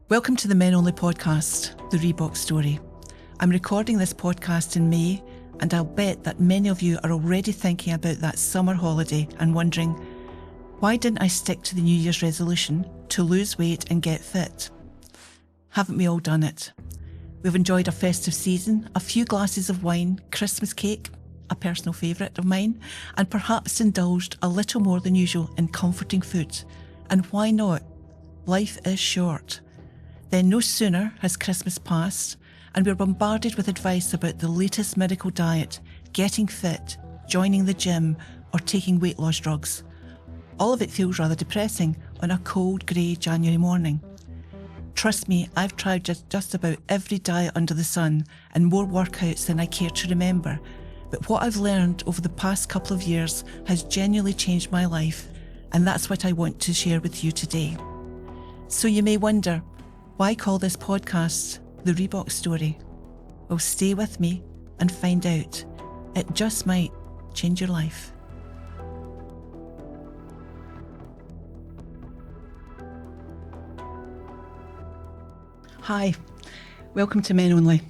Welcome to the Men Only podcast, the Reebok story. I'm recording this podcast in May, and I'll bet that many of you are already thinking about that summer holiday and wondering, why didn't I stick to the New Year's resolution to lose weight and get fit? Haven't we all done it? We've enjoyed a festive season, a few glasses of wine, Christmas cake, a personal favourite of mine, and perhaps indulged a little more than usual in comforting food. And why not? Life is short. Then no sooner has Christmas passed and we're bombarded with advice about the latest miracle diet, getting fit, joining the gym, or taking weight loss drugs. All of it feels rather depressing on a cold, grey January morning. Trust me, I've tried just about every diet under the sun and more workouts than I care to remember. But what I've learned over the past couple of years has genuinely changed my life, and that's what I want to share with you today. So you may wonder, why call this podcast the Reebok story? Well, stay with me and find out. It just might change your life. Hi, welcome to Men Only.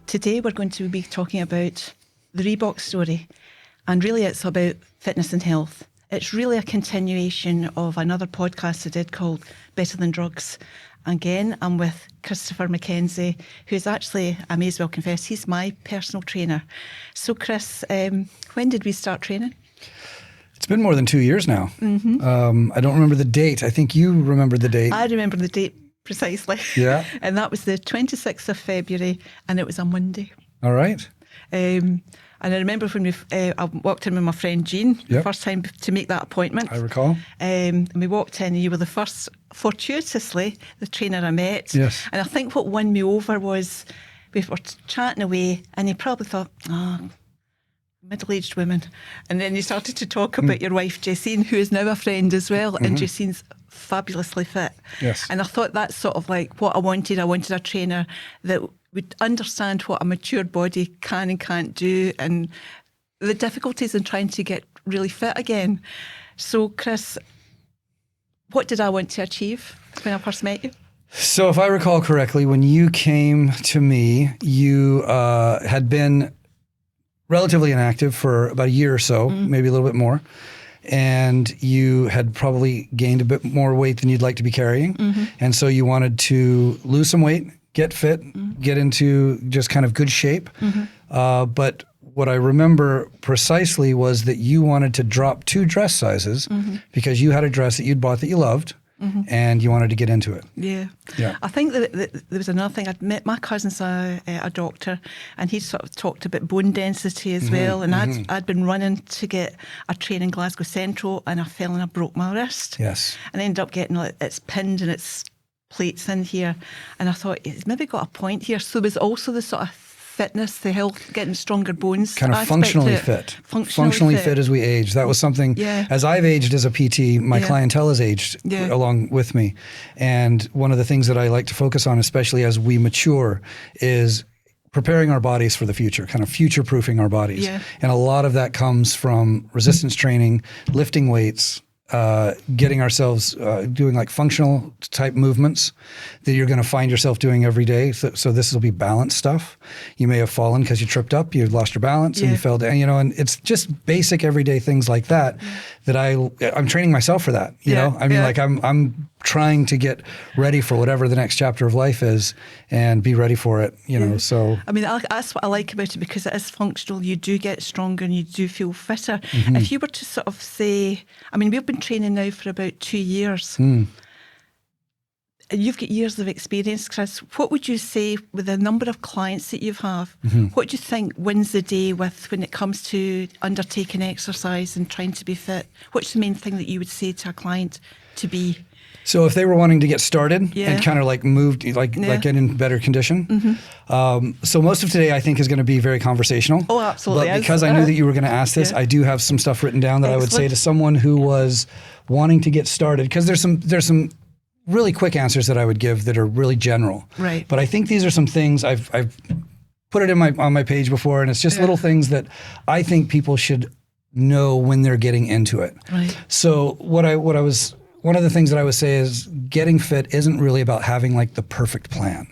Today we're going to be talking about the Reebok story, and really it's about fitness and health. It's really a continuation of another podcast I did called Better Than Drugs. Again, I'm with Christopher McKenzie, who's actually, I may as well confess, he's my personal trainer. So Chris, when did we start training? It's been more than 2 years now. Mm-hmm. I don't remember the date. I think you remember the date. I remember the date precisely. Yeah. And that was the 26th of February, and it was a Monday. All right. And I remember when I walked in with my friend Jean, the first time to make that appointment. I recall. And we walked in and you were the first, fortuitously, the trainer I met. Yes. And I think what won me over was we were chatting away and you probably thought, middle-aged women. And then you started to talk about your wife, Jessine, who is now a friend as well. Mm-hmm. And Jessine's fabulously fit. Yes. And I thought that's sort of like what I wanted. I wanted a trainer that would understand what a mature body can and can't do and the difficulties in trying to get really fit again. So, Chris, what did I want to achieve when I first met you? So if I recall correctly, when you came to me, you had been relatively inactive for about a year or so, maybe a little bit more. And you had probably gained a bit more weight than you'd like to be carrying. Mm-hmm. And so you wanted to lose some weight, get fit, get into just kind of good shape. Mm-hmm. But what I remember precisely was that you wanted to drop 2 dress sizes because you had a dress that you'd bought that you loved and you wanted to get into it. Yeah. I think that there was another thing. I'd met my cousin's a doctor, and he sort of talked about bone density as well. And I'd been running to get a train in Glasgow Central, and I fell and I broke my wrist. Yes. And I ended up getting it's pinned and it's plates in here, and I thought it's maybe got a point here. So there was also the sort of fitness, the health, getting stronger bones, kind of functionally fit. Functionally fit as we age. That was something. As I've aged as a PT, my clientele has aged along with me, and one of the things that I like to focus on, especially as we mature, is preparing our bodies for the future, kind of future-proofing our bodies. And a lot of that comes from resistance training, lifting weights, getting ourselves doing like functional type movements that you're going to find yourself doing every day. So this will be balance stuff. You may have fallen because you tripped up, you lost your balance and you fell down, and it's just basic everyday things like that that I'm training myself for that, you know? I mean, like I'm trying to get ready for whatever the next chapter of life is and be ready for it, you know, so. I mean, that's what I like about it, because it is functional. You do get stronger and you do feel fitter. If you were to sort of say, I mean, we've been training now for about 2 years. You've got years of experience, Chris. What would you say with the number of clients that you have? What do you think wins the day when it comes to undertaking exercise and trying to be fit? What's the main thing that you would say to a client to be? So if they were wanting to get started and kind of like get in better condition. So most of today I think is going to be very conversational. Oh, absolutely. But because I knew that you were going to ask this, I do have some stuff written down that I would say to someone who was wanting to get started, because there's some really quick answers that I would give that are really general. Right. But I think these are some things I've put it on my page before, and it's just little things that I think people should know when they're getting into it. Right. So what I was one of the things that I would say is getting fit isn't really about having like the perfect plan.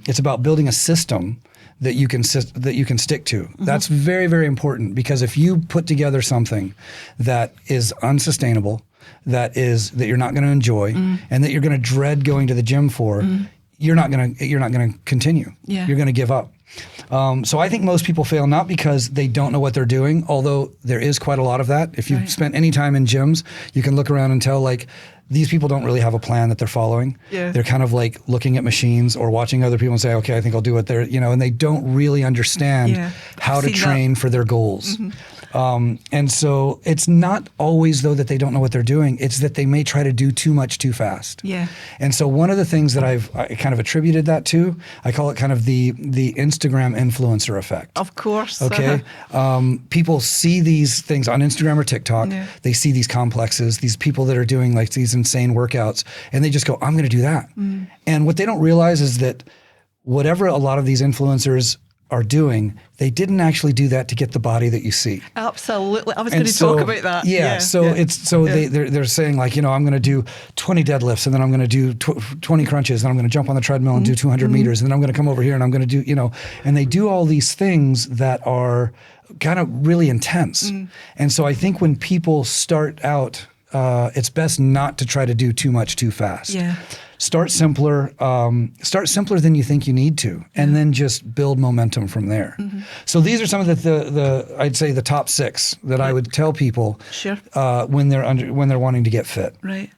It's about building a system that you can stick to. That's very, very important, because if you put together something that is unsustainable, that you're not going to enjoy, and that you're going to dread going to the gym for, you're not going to continue. Yeah. You're going to give up. So I think most people fail not because they don't know what they're doing, although there is quite a lot of that. If you've spent any time in gyms, you can look around and tell, like, these people don't really have a plan that they're following. Yeah. They're kind of like looking at machines or watching other people and say, okay, I think I'll do what they're, and they don't really understand how to train for their goals. And so it's not always, though, that they don't know what they're doing. It's that they may try to do too much too fast. Yeah. And so one of the things that I kind of attributed that to, I call it kind of the Instagram influencer effect. Of course. Okay. People see these things on Instagram or TikTok. Yeah. They see these complexes, these people that are doing like these insane workouts, and they just go, I'm going to do that. And what they don't realize is that whatever a lot of these influencers are doing, they didn't actually do that to get the body that you see. Absolutely. I was going to talk about that. They're saying, like, I'm going to do 20 deadlifts, and then I'm going to do 20 crunches, and I'm going to jump on the treadmill and do 200 meters, and then I'm going to come over here and I'm going to do, and they do all these things that are kind of really intense. And so I think when people start out, it's best not to try to do too much too fast. Yeah. Start simpler. Start simpler than you think you need to, and then just build momentum from there. So these are some of the I'd say the top 6 that I would tell people when they're wanting to get fit. Right.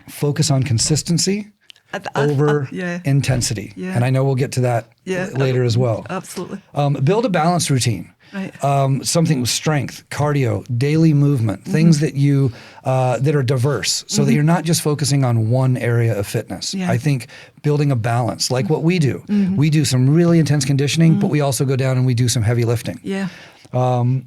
Focus on consistency over intensity, and I know we'll get to that later as well. Absolutely. Build a balanced routine. Right. Something with strength, cardio, daily movement, things that you that are diverse, so that you're not just focusing on one area of fitness. Yeah. I think building a balance, like what we do. We do some really intense conditioning, but we also go down and we do some heavy lifting. Yeah. Don't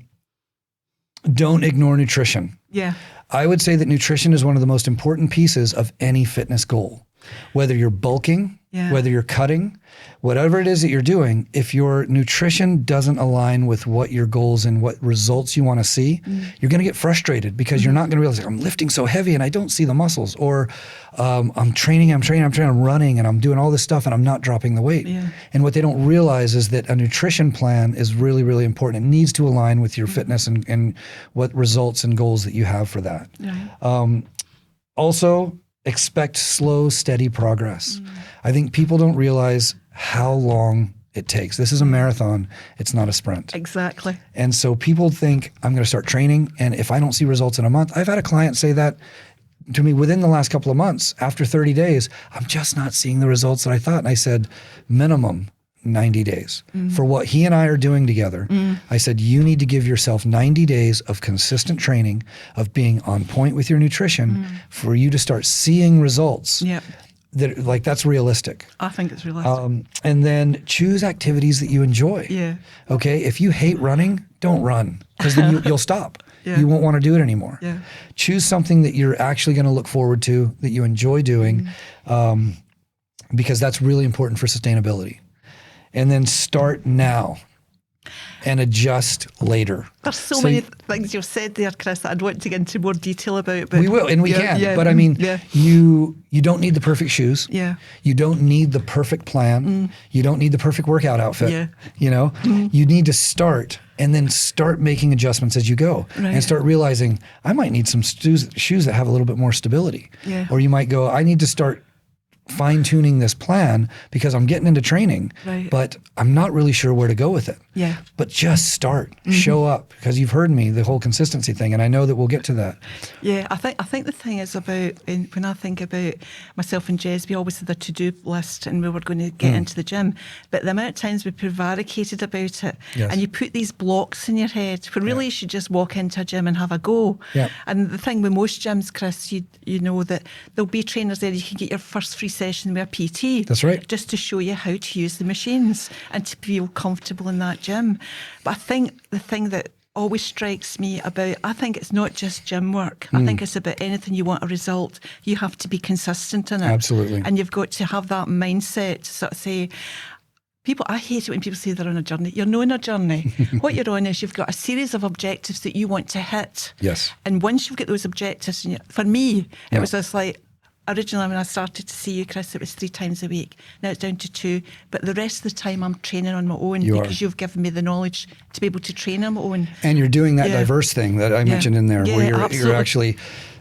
ignore nutrition. Yeah. I would say that nutrition is one of the most important pieces of any fitness goal. Whether you're bulking, whether you're cutting, whatever it is that you're doing, if your nutrition doesn't align with what your goals and what results you want to see, you're going to get frustrated, because you're not going to realize, I'm lifting so heavy and I don't see the muscles, or I'm training, I'm running, and I'm doing all this stuff and I'm not dropping the weight. Yeah. And what they don't realize is that a nutrition plan is really, really important. It needs to align with your fitness and what results and goals that you have for that. Yeah. Also, expect slow, steady progress. I think people don't realize how long it takes. This is a marathon. It's not a sprint. Exactly. And so people think, I'm going to start training, and if I don't see results in a month, I've had a client say that to me within the last couple of months, after 30 days, I'm just not seeing the results that I thought. And I said, minimum 90 days. For what he and I are doing together, I said, you need to give yourself 90 days of consistent training, of being on point with your nutrition, for you to start seeing results. Yep. That's realistic. I think it's realistic. And then choose activities that you enjoy. Yeah. Okay. If you hate running, don't run, because then you'll stop. Yeah. You won't want to do it anymore. Yeah. Choose something that you're actually going to look forward to, that you enjoy doing, because that's really important for sustainability. And then start now and adjust later. There's so many things you've said there, Chris, that I'd want to get into more detail about. But we will, and we can. Yeah. But I mean, you don't need the perfect shoes. Yeah. You don't need the perfect plan. You don't need the perfect workout outfit. Yeah. You need to start, and then start making adjustments as you go. Right. And start realizing, I might need some shoes that have a little bit more stability. Yeah. Or you might go, I need to start fine-tuning this plan because I'm getting into training, but I'm not really sure where to go with it. Yeah. But just start, show up, because you've heard me, the whole consistency thing, and I know that we'll get to that. Yeah, I think the thing is about, when I think about myself and Jez, we always had a to-do list and we were going to get into the gym, but the amount of times we prevaricated about it, and you put these blocks in your head, when really you should just walk into a gym and have a go. Yeah. And the thing with most gyms, Chris, you know that there'll be trainers there, you can get your first free session with a PT. That's right. Just to show you how to use the machines and to feel comfortable in that gym. But I think the thing that always strikes me about, I think it's not just gym work. I think it's about anything you want a result, you have to be consistent in it. Absolutely. And you've got to have that mindset to sort of say, I hate it when people say they're on a journey. You're not on a journey. What you're on is you've got a series of objectives that you want to hit. Yes. And once you've got those objectives, for me, it was just like, originally when I started to see you, Chris, it was 3 times a week. Now it's down to 2. But the rest of the time I'm training on my own because you've given me the knowledge to be able to train on my own. And you're doing that diverse thing that I mentioned in there, where you're actually...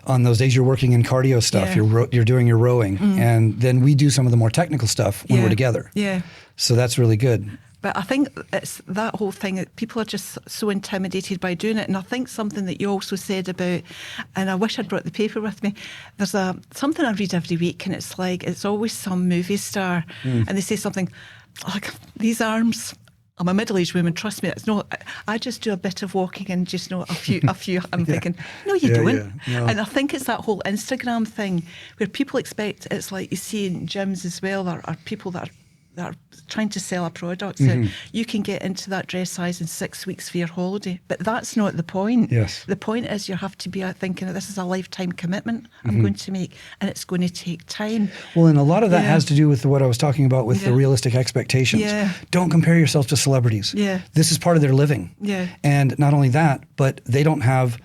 On those days you're working in cardio stuff, you're doing your rowing, and then we do some of the more technical stuff when we're together. Yeah. So that's really good. But I think it's that whole thing that people are just so intimidated by doing it. And I think something that you also said about, and I wish I'd brought the paper with me, there's something I read every week, and it's like, it's always some movie star, and they say something like, these arms, I'm a middle-aged woman, trust me, it's not, I just do a bit of walking and just a few, I'm thinking, no, you don't. No. And I think it's that whole Instagram thing where people expect, it's like you see in gyms as well, there are people that are trying to sell a product. So you can get into that dress size in 6 weeks for your holiday. But that's not the point. Yes. The point is you have to be thinking that this is a lifetime commitment I'm going to make, and it's going to take time. Well, and a lot of that has to do with what I was talking about with the realistic expectations. Yeah. Don't compare yourself to celebrities. Yeah. This is part of their living. Yeah. And not only that, but they don't have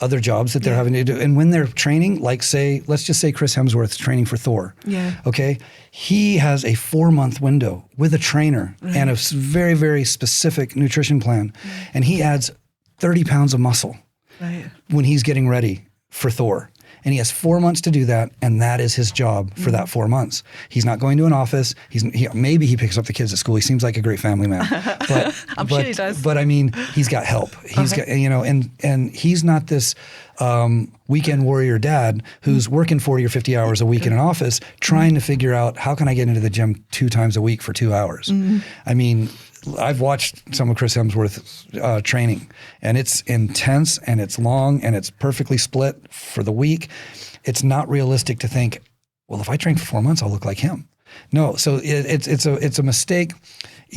other jobs that they're having to do. And when they're training, like let's just say Chris Hemsworth's training for Thor. Yeah. Okay. He has a 4-month window with a trainer and a very, very specific nutrition plan. And he adds 30 pounds of muscle when he's getting ready for Thor. And he has 4 months to do that, and that is his job for that 4 months. He's not going to an office. Maybe he picks up the kids at school. He seems like a great family man. But, I'm sure he does. But I mean, he's got help. He's got, and he's not this weekend warrior dad who's working 40 or 50 hours a week in an office trying to figure out, how can I get into the gym 2 times a week for 2 hours? I mean, I've watched some of Chris Hemsworth's training, and it's intense, and it's long, and it's perfectly split for the week. It's not realistic to think, well, if I train for 4 months, I'll look like him. No, so it's a mistake,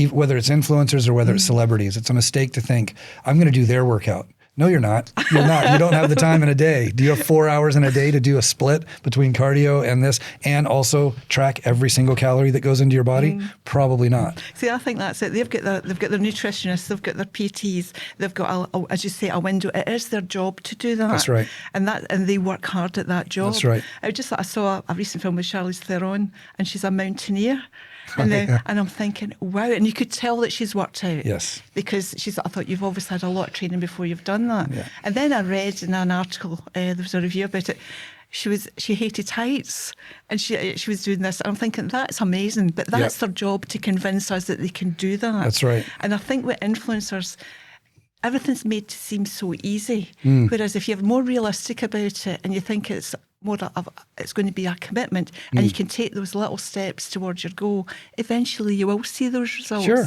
whether it's influencers or whether it's celebrities. It's a mistake to think, I'm going to do their workout. No, you're not. You're not. You don't have the time in a day. Do you have 4 hours in a day to do a split between cardio and this, and also track every single calorie that goes into your body? Probably not. See, I think that's it. They've got their nutritionists, they've got their PTs, they've got, as you say, a window. It is their job to do that. That's right. And they work hard at that job. That's right. I saw a recent film with Charlize Theron, and she's a mountaineer. And I'm thinking, wow. And you could tell that she's worked out. Yes. Because I thought, you've obviously had a lot of training before you've done that. Yeah. And then I read in an article, there was a review about it, she hated heights, and she was doing this. And I'm thinking, that's amazing. But that's their job, to convince us that they can do that. That's right. And I think with influencers, everything's made to seem so easy. Whereas if you're more realistic about it and you think it's going to be a commitment, and you can take those little steps towards your goal, eventually you will see those results. Sure.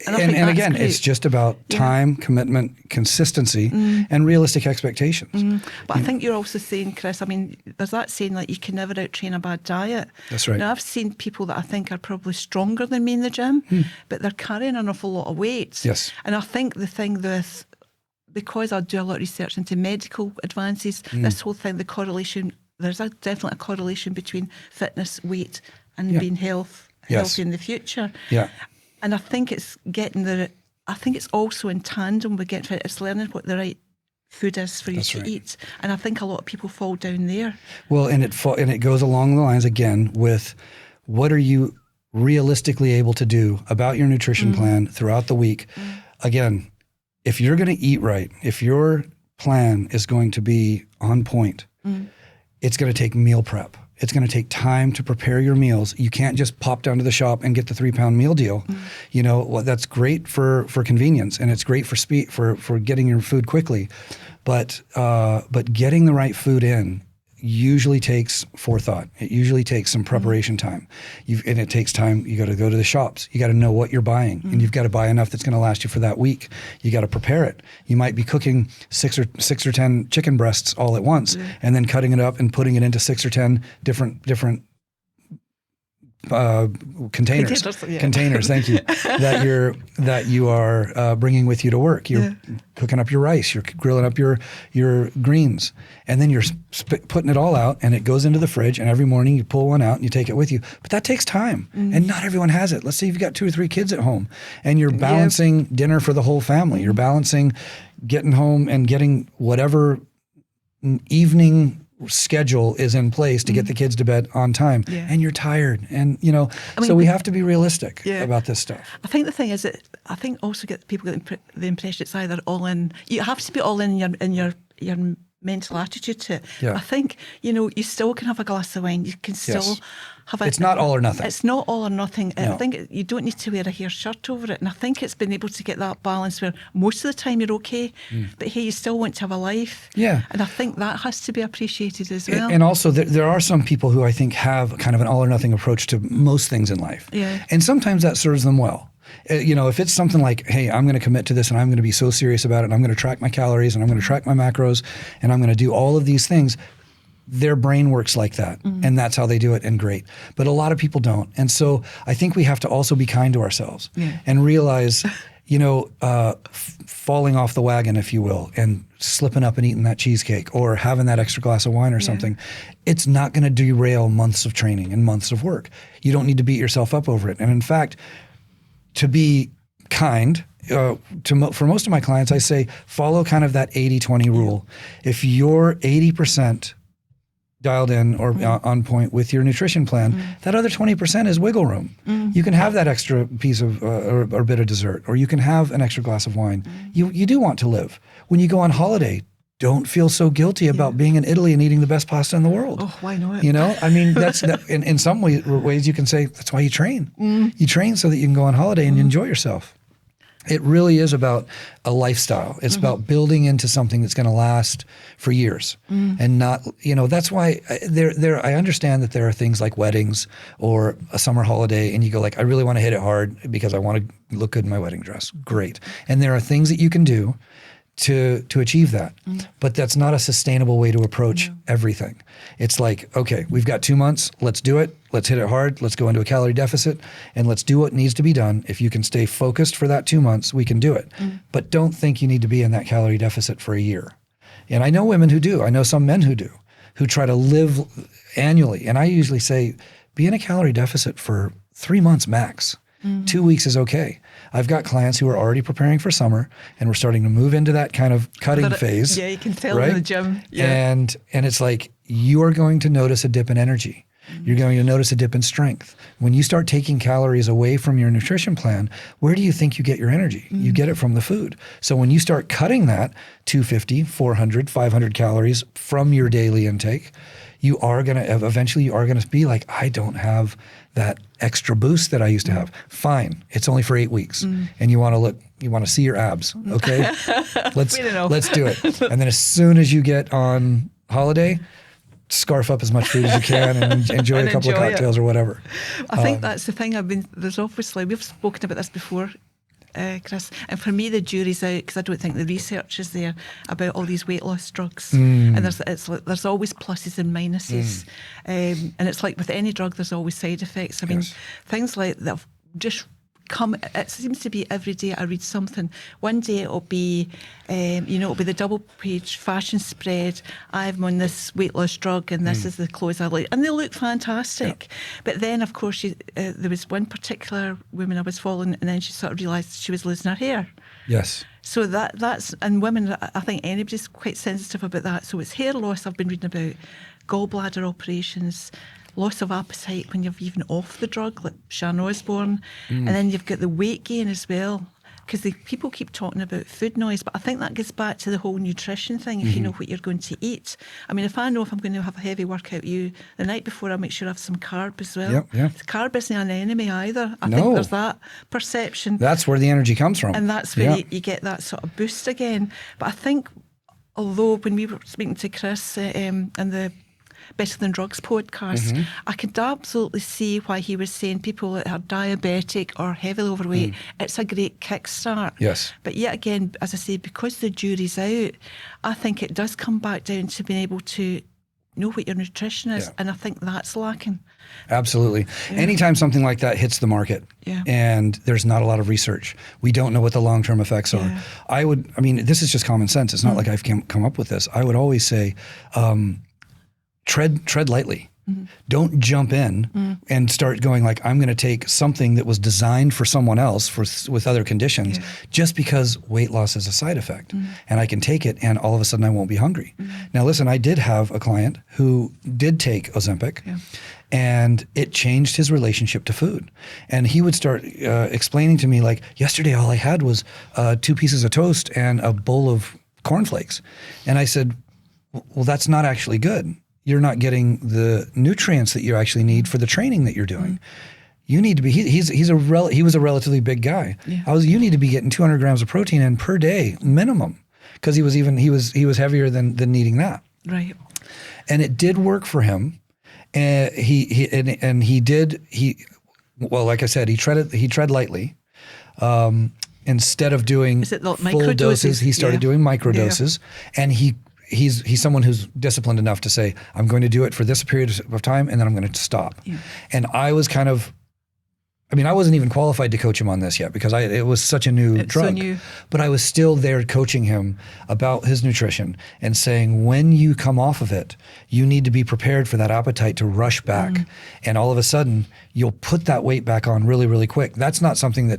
And again, great. It's just about time, commitment, consistency, and realistic expectations. But I think you're also saying, Chris, I mean, there's that saying, like, you can never out-train a bad diet. That's right. Now, I've seen people that I think are probably stronger than me in the gym, but they're carrying an awful lot of weight. Yes. And I think the thing with, because I do a lot of research into medical advances, this whole thing, the correlation, there's definitely a correlation between fitness, weight, and being healthy in the future. Yeah. And I think it's also in tandem with getting fit. It's learning what the right food is for you to eat. And I think a lot of people fall down there. Well, and it goes along the lines again with, what are you realistically able to do about your nutrition plan throughout the week? Again, if you're going to eat right, if your plan is going to be on point, it's going to take meal prep. It's going to take time to prepare your meals. You can't just pop down to the shop and get the 3-pound meal deal. You know, well, that's great for convenience, and it's great for speed, for getting your food quickly. But getting the right food in usually takes forethought. It usually takes some preparation time. And it takes time. You got to go to the shops. You got to know what you're buying, and you've got to buy enough that's going to last you for that week. You got to prepare it. You might be cooking 6 or 10 chicken breasts all at once, and then cutting it up and putting it into 6 or 10 different containers. Containers, thank you. that you are bringing with you to work. You're cooking up your rice. You're grilling up your greens, and then you're putting it all out, and it goes into the fridge. And every morning you pull one out and you take it with you. But that takes time, and not everyone has it. Let's say you've got 2 or 3 kids at home, and you're balancing dinner for the whole family. You're balancing getting home and getting whatever evening schedule is in place to get the kids to bed on time, and you're tired, and so we have to be realistic about this stuff. I think the thing is that I think also people get the impression it's either all in. You have to be all in your mental attitude to it. I think you still can have a glass of wine. You can still have it's not all or nothing. It's not all or nothing. No. I think you don't need to wear a hair shirt over it, and I think it's been able to get that balance where most of the time you're okay, but hey, you still want to have a life. And I think that has to be appreciated as well. And also there are some people who I think have kind of an all or nothing approach to most things in life, and sometimes that serves them well. If it's something like, hey, I'm going to commit to this and I'm going to be so serious about it and I'm going to track my calories and I'm going to track my macros and I'm going to do all of these things, their brain works like that, and that's how they do it, and great. But a lot of people don't. And so I think we have to also be kind to ourselves and realize, falling off the wagon, if you will, and slipping up and eating that cheesecake or having that extra glass of wine or something, it's not going to derail months of training and months of work. You don't need to beat yourself up over it. And in fact, to be kind, for most of my clients, I say follow kind of that 80-20 rule. If you're 80% dialed in or on point with your nutrition plan, that other 20% is wiggle room. You can have that extra piece of or bit of dessert, or you can have an extra glass of wine. You do want to live. When you go on holiday, don't feel so guilty about being in Italy and eating the best pasta in the world. Oh, why not? I mean, that's in some ways you can say that's why you train. You train so that you can go on holiday and enjoy yourself. It really is about a lifestyle. It's about building into something that's going to last for years, and not. That's why I understand that there are things like weddings or a summer holiday, and you go like, I really want to hit it hard because I want to look good in my wedding dress. Great, and there are things that you can do to achieve that. But that's not a sustainable way to approach everything. It's like, okay, we've got 2 months, let's do it, let's hit it hard, let's go into a calorie deficit, and let's do what needs to be done. If you can stay focused for that 2 months, we can do it. But don't think you need to be in that calorie deficit for a year. And I know women who do, I know some men who do, who try to live annually. And I usually say, be in a calorie deficit for 3 months max. 2 weeks is okay. I've got clients who are already preparing for summer, and we're starting to move into that kind of cutting phase. Yeah, you can tell in the gym. Yeah. And it's like you are going to notice a dip in energy. You're going to notice a dip in strength. When you start taking calories away from your nutrition plan, where do you think you get your energy? You get it from the food. So when you start cutting that 250, 400, 500 calories from your daily intake, you are going to eventually be like, I don't have that extra boost that I used to have. Fine. It's only for 8 weeks. And you want to see your abs. Okay. Let's do it. And then as soon as you get on holiday, scarf up as much food as you can and enjoy a couple of cocktails or whatever. I think that's the thing. We've spoken about this before, Chris, and for me the jury's out because I don't think the research is there about all these weight loss drugs, and there's always pluses and minuses, and it's like with any drug there's always side effects. I mean, things like that have just come. It seems to be every day I read something. One day it'll be it'll be the double page fashion spread. I'm on this weight loss drug and this is the clothes I like, and they look fantastic. But then of course there was one particular woman I was following, and then she sort of realised she was losing her hair. Yes. So that's, and women, I think anybody's quite sensitive about that. So it's hair loss I've been reading about, gallbladder operations, loss of appetite when you're even off the drug, like Sharon Osbourne, and then you've got the weight gain as well, because people keep talking about food noise, but I think that gets back to the whole nutrition thing. If you know what you're going to eat, I mean, if I know if I'm going to have a heavy workout, the night before I make sure I have some carb as well. Carb isn't an enemy either. I think there's that perception. That's where the energy comes from, and that's where you get that sort of boost again. But I think, although when we were speaking to Chris and the Better Than Drugs podcast, I could absolutely see why he was saying people that are diabetic or heavily overweight, it's a great kickstart. Yes. But yet again, as I say, because the jury's out, I think it does come back down to being able to know what your nutrition is. And I think that's lacking. Absolutely. Anytime something like that hits the market and there's not a lot of research, we don't know what the long-term effects are. This is just common sense. It's not like I've come up with this. I would always say, tread lightly. Don't jump in and start going like, I'm going to take something that was designed for someone else with other conditions just because weight loss is a side effect. And I can take it and all of a sudden I won't be hungry. Now listen, I did have a client who did take Ozempic and it changed his relationship to food. And he would start explaining to me like, yesterday all I had was 2 pieces of toast and a bowl of cornflakes. And I said, well, that's not actually good. You're not getting the nutrients that you actually need for the training that you're doing. You need to be, he was a relatively big guy. You need to be getting 200 grams of protein in per day minimum, because he was heavier than needing that. Right. And it did work for him. And like I said, he tread lightly. Instead of doing full doses, he started doing micro doses, and he's someone who's disciplined enough to say, I'm going to do it for this period of time and then I'm going to stop. And I was I wasn't even qualified to coach him on this yet because it was such a new drug. But I was still there coaching him about his nutrition and saying, when you come off of it, you need to be prepared for that appetite to rush back. And all of a sudden, you'll put that weight back on really, really quick. That's not something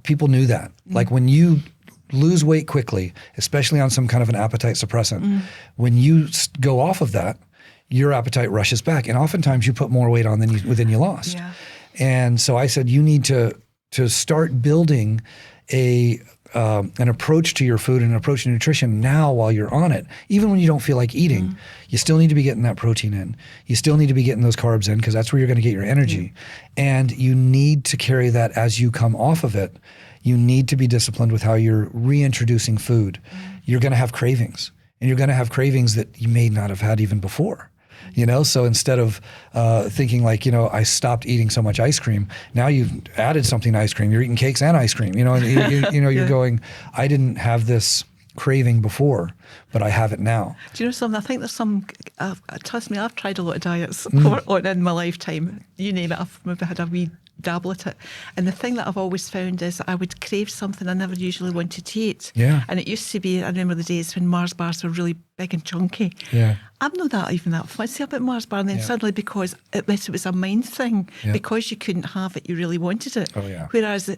people knew that. Like when you lose weight quickly, especially on some kind of an appetite suppressant, when you go off of that, your appetite rushes back. And oftentimes you put more weight on than you lost. And so I said, you need to start building an approach to your food and an approach to nutrition now while you're on it. Even when you don't feel like eating, you still need to be getting that protein in. You still need to be getting those carbs in because that's where you're going to get your energy. And you need to carry that as you come off of it. You need to be disciplined with how you're reintroducing food. You're going to have cravings, and you're going to have cravings that you may not have had even before. So instead of thinking like, I stopped eating so much ice cream, now you've added something to ice cream. You're eating cakes and ice cream. And you're going, I didn't have this craving before, but I have it now. Do you know something? I think there's some, trust me, I've tried a lot of diets in my lifetime. You name it, I've maybe had a wee dabble at it. And the thing that I've always found is I would crave something I never usually wanted to eat. And it used to be, I remember the days when Mars bars were really big and chunky. I'm not even that fussy about Mars bar. And then suddenly, because it was a mind thing, because you couldn't have it, you really wanted it. Whereas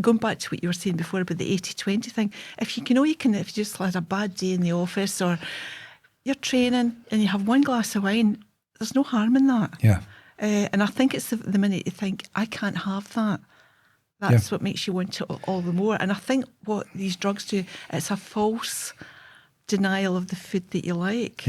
going back to what you were saying before about the 80-20 thing, if you just had a bad day in the office or you're training and you have one glass of wine, there's no harm in that. And I think it's the minute you think, I can't have that, that's what makes you want it all the more. And I think what these drugs do, it's a false denial of the food that you like.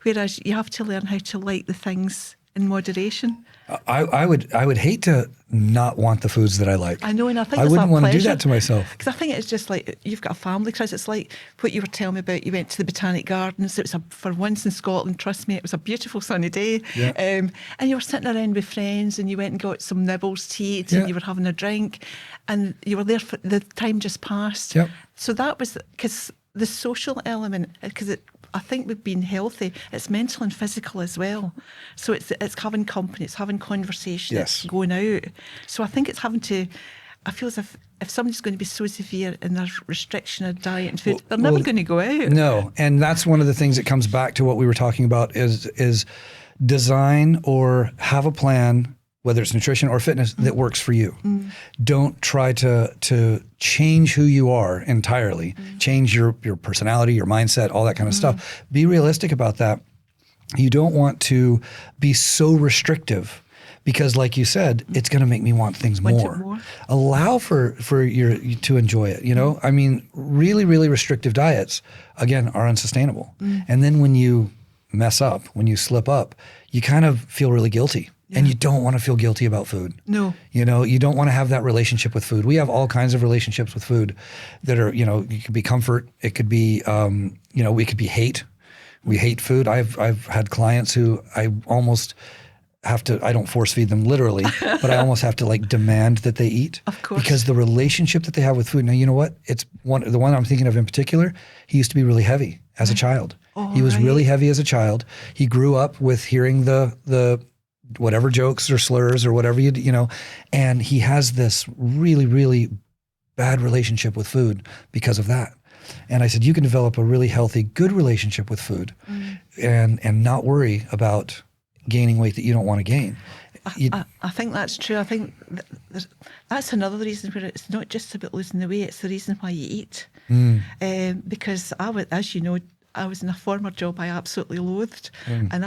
Whereas you have to learn how to like the things in moderation. I would hate to not want the foods that I like. I know, and I think I wouldn't want to do that to myself. Because I think it's just like you've got a family, Chris. It's like what you were telling me about. You went to the Botanic Gardens. It was for once in Scotland. Trust me, it was a beautiful sunny day. And you were sitting around with friends, and you went and got some nibbles to eat, and you were having a drink, and you were there for the time just passed. So that was because the social element, because I think with being healthy, it's mental and physical as well. So it's having company, it's having conversation, it's going out. So I think it's having to, I feel as if somebody's going to be so severe in their restriction of diet and food, they're never going to go out. No, and that's one of the things that comes back to what we were talking about is design or have a plan, whether it's nutrition or fitness, that works for you. Don't try to change who you are entirely, change your personality, your mindset, all that kind of stuff. Be realistic about that. You don't want to be so restrictive because, like you said, it's going to make me want things more. Allow for you to enjoy it. I mean, really, really restrictive diets, again, are unsustainable. And then when you mess up, when you slip up, you kind of feel really guilty. And you don't want to feel guilty about food. No. You don't want to have that relationship with food. We have all kinds of relationships with food that are, it could be comfort. It could be, it could be hate. We hate food. I've had clients who I almost I don't force feed them literally, but I almost have to like demand that they eat. Of course. Because the relationship that they have with food. Now, you know what? It's the one I'm thinking of in particular, he used to be really heavy as a child. He was really heavy as a child. He grew up with hearing the whatever jokes or slurs or whatever and he has this really, really bad relationship with food because of that. And I said, you can develop a really healthy, good relationship with food and not worry about gaining weight that you don't want to gain. I think that's true. I think that's another reason where it's not just about losing the weight, it's the reason why you eat. Because as you know, I was in a former job I absolutely loathed, and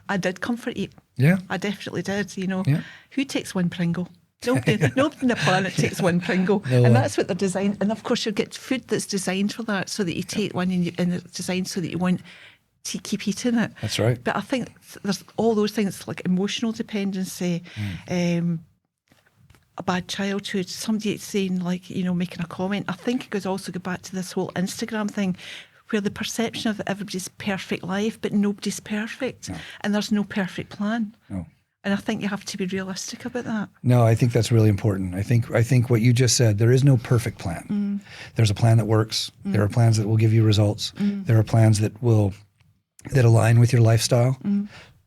I did comfort eat. Yeah. I definitely did, Who takes one Pringle? Nobody on the planet takes one Pringle. No, and that's what they're designed. And of course, you get food that's designed for that, so that you take one and it's designed so that you want to keep eating it. That's right. But I think there's all those things like emotional dependency, a bad childhood, somebody saying making a comment. I think it could also go back to this whole Instagram thing, where the perception of everybody's perfect life, but nobody's perfect. No. And there's no perfect plan. No. And I think you have to be realistic about that. No, I think that's really important. I think what you just said, there is no perfect plan. There's a plan that works. There are plans that will give you results. There are plans that align with your lifestyle,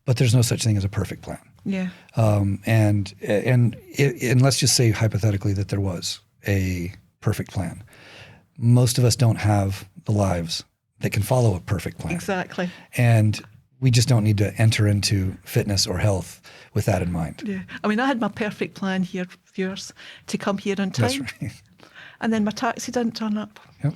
but there's no such thing as a perfect plan. Yeah. And let's just say hypothetically that there was a perfect plan. Most of us don't have the lives that can follow a perfect plan. Exactly. And we just don't need to enter into fitness or health with that in mind. Yeah. I mean, I had my perfect plan here, viewers, to come here on time. That's right. And then my taxi didn't turn up. Yep.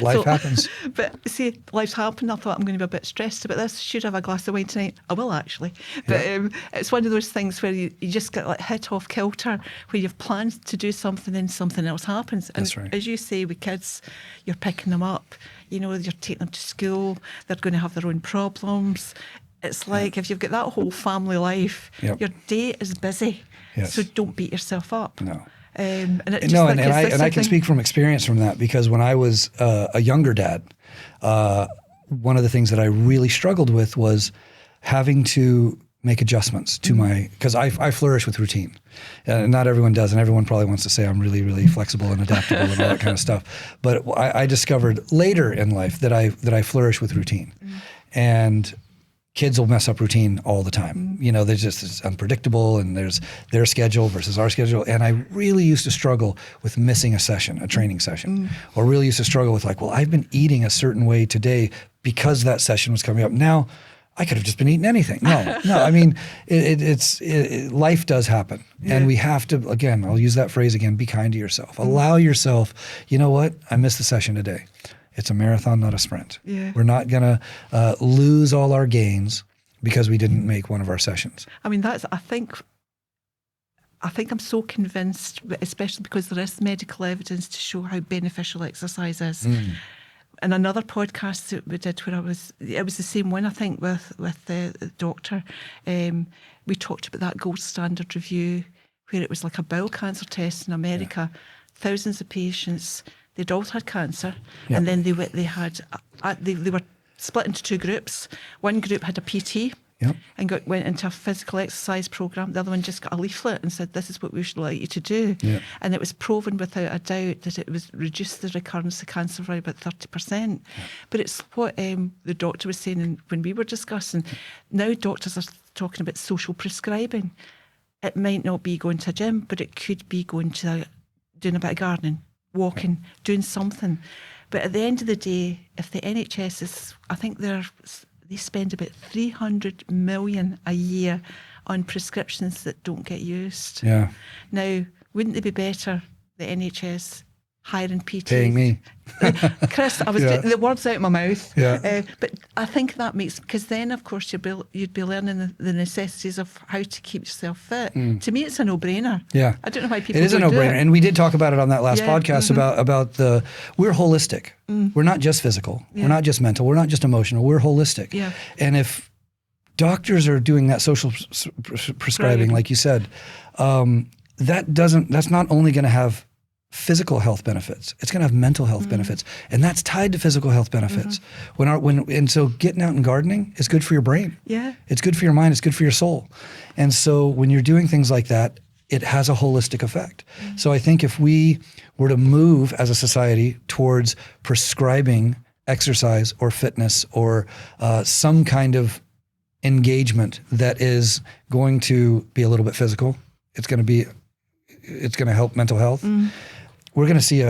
Life happens. But see, life's happened. I thought I'm going to be a bit stressed about this. Should I have a glass of wine tonight? I will actually. But it's one of those things where you just get like hit off kilter, where you've planned to do something and something else happens. And that's right. As you say, with kids, you're picking them up. You're taking them to school. They're going to have their own problems. It's like if you've got that whole family life, your day is busy. Yes. So don't beat yourself up. No. And I can speak from experience from that, because when I was a younger dad, one of the things that I really struggled with was having to make adjustments to because I flourish with routine. Not everyone does, and everyone probably wants to say I'm really, really flexible and adaptable and all that kind of stuff. But I discovered later in life that I flourish with routine. And kids will mess up routine all the time. There's just it's unpredictable, and there's their schedule versus our schedule. And I really used to struggle with missing a training session, or really used to struggle with I've been eating a certain way today because that session was coming up. Now I could have just been eating anything. No. I mean, life does happen, and we have to. Again, I'll use that phrase again: be kind to yourself. Allow yourself. You know what? I missed the session today. It's a marathon, not a sprint. Yeah. We're not going to lose all our gains because we didn't make one of our sessions. I mean, I think I'm so convinced, especially because there is medical evidence to show how beneficial exercise is. In another podcast that we did where it was the same one, I think, with the doctor, we talked about that gold standard review where it was like a bowel cancer test in America, thousands of patients. They'd all had cancer, and then they were split into two groups. One group had a PT and went into a physical exercise program. The other one just got a leaflet and said, "This is what we should like you to do." Yeah. And it was proven without a doubt that it was reduced the recurrence of cancer by about 30%. Yeah. But it's what the doctor was saying when we were discussing. Now doctors are talking about social prescribing. It might not be going to a gym, but it could be doing a bit of gardening, walking, doing something. But at the end of the day, if the NHS I think they spend about 300 million a year on prescriptions that don't get used. Yeah. Now, wouldn't it be better, the NHS, hiring PTs? Paying me. Chris, the words out of my mouth. Yeah. But I think that makes, because then, of course, you'd be learning the necessities of how to keep yourself fit. To me, it's a no-brainer. Yeah. I don't know why people It is a no-brainer. And we did talk about it on that last podcast about we're holistic. We're not just physical. Yeah. We're not just mental. We're not just emotional. We're holistic. Yeah. And if doctors are doing that social prescribing, like you said, that's not only going to have physical health benefits. It's going to have mental health benefits, and that's tied to physical health benefits. And so getting out and gardening is good for your brain. Yeah, it's good for your mind. It's good for your soul. And so when you're doing things like that, it has a holistic effect. So I think if we were to move as a society towards prescribing exercise or fitness or some kind of engagement that is going to be a little bit physical, it's going to help mental health. We're going to see